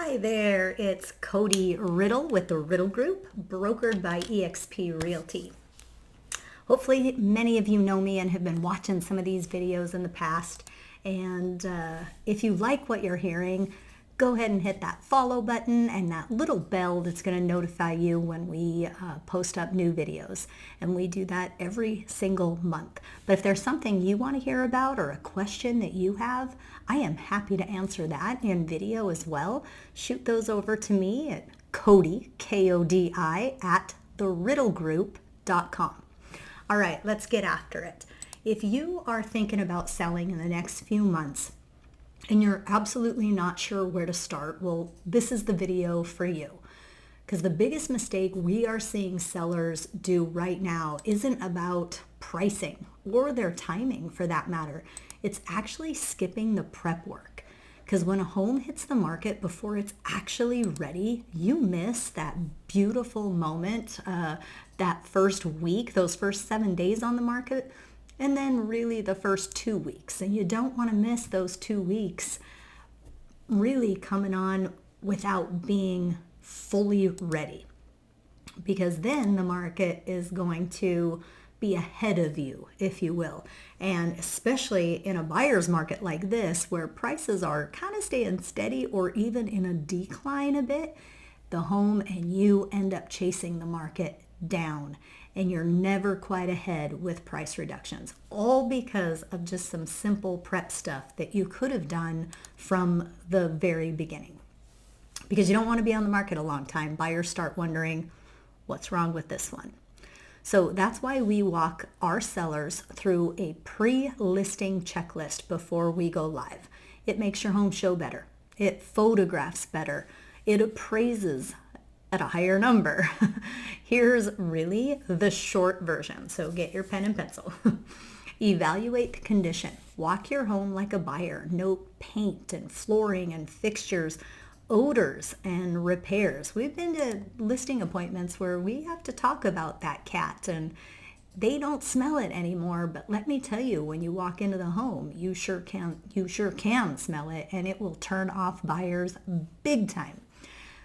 Hi there, it's Cody Riddle with the Riddle Group, brokered by eXp Realty. Hopefully many of you know me and have been watching some of these videos in the past. And if you like what you're hearing, go ahead and hit that follow button and that little bell that's going to notify you when we post up new videos. And we do that every single month. But if there's something you want to hear about or a question that you have, I am happy to answer that in video as well. Shoot those over to me at Kodi, K-O-D-I, at theriddlegroup.com. All right, let's get after it. If you are thinking about selling in the next few months, and you're absolutely not sure where to start, well, this is the video for you. Because the biggest mistake we are seeing sellers do right now isn't about pricing or their timing for that matter. It's actually skipping the prep work. Because when a home hits the market before it's actually ready, you miss that beautiful moment, that first week, those first 7 days on the market, and then really the first 2 weeks. And you don't want to miss those 2 weeks really coming on without being fully ready. Because then the market is going to be ahead of you, if you will. And especially in a buyer's market like this, where prices are kind of staying steady or even in a decline a bit, the home and you end up chasing the market down. And you're never quite ahead with price reductions, all because of just some simple prep stuff that you could have done from the very beginning. Because you don't want to be on the market a long time. Buyers start wondering, what's wrong with this one? So that's why we walk our sellers through a pre-listing checklist before we go live. It makes your home show better. It photographs better. It appraises at a higher number. Here's really the short version. So get your pen and pencil. Evaluate the condition. Walk your home like a buyer. Note paint and flooring and fixtures, odors and repairs. We've been to listing appointments where we have to talk about that cat and they don't smell it anymore, but let me tell you, when you walk into the home, you sure can smell it, and it will turn off buyers big time.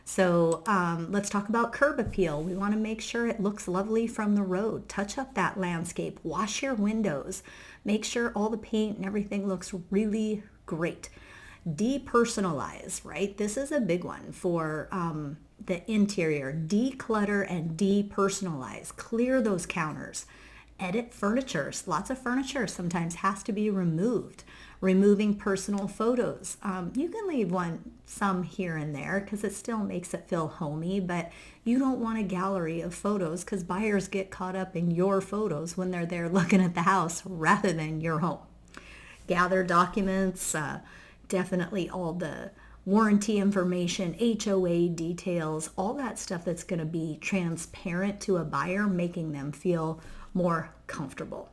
So let's talk about curb appeal. We want to make sure it looks lovely from the road. Touch up that landscape. Wash your windows. Make sure all the paint and everything looks really great. Depersonalize, right? This is a big one for the interior. Declutter and depersonalize. Clear those counters. Edit furniture. Lots of furniture sometimes has to be removed. Removing personal photos. You can leave some here and there because it still makes it feel homey, but you don't want a gallery of photos because buyers get caught up in your photos when they're there looking at the house rather than your home. Gather documents, definitely all the warranty information, HOA details, all that stuff that's going to be transparent to a buyer, making them feel more comfortable.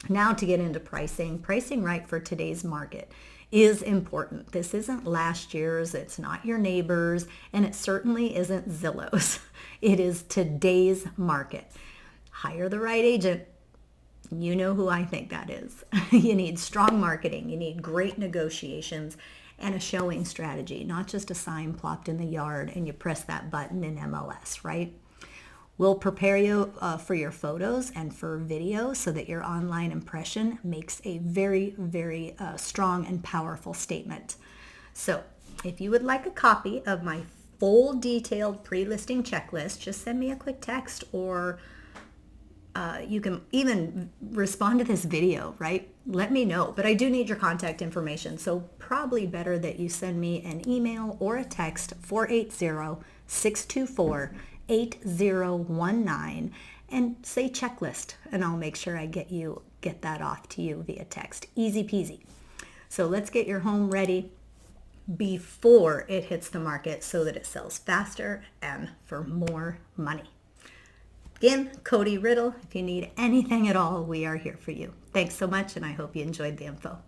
Now to get into pricing. Pricing right for today's market is important. This isn't last year's, it's not your neighbor's, and it certainly isn't Zillow's. It is today's market. Hire the right agent. You know who I think that is. You need strong marketing. You need great negotiations and a showing strategy, not just a sign plopped in the yard and you press that button in MLS, right? We'll prepare you for your photos and for video so that your online impression makes a very, very strong and powerful statement. So if you would like a copy of my full detailed pre-listing checklist, just send me a quick text, or you can even respond to this video, right? Let me know. But I do need your contact information. So probably better that you send me an email or a text, 480-624-8019, and say checklist, and I'll make sure I get that off to you via text. Easy peasy. So let's get your home ready before it hits the market so that it sells faster and for more money. Again, Cody Riddle. If you need anything at all, we are here for you. Thanks so much, and I hope you enjoyed the info.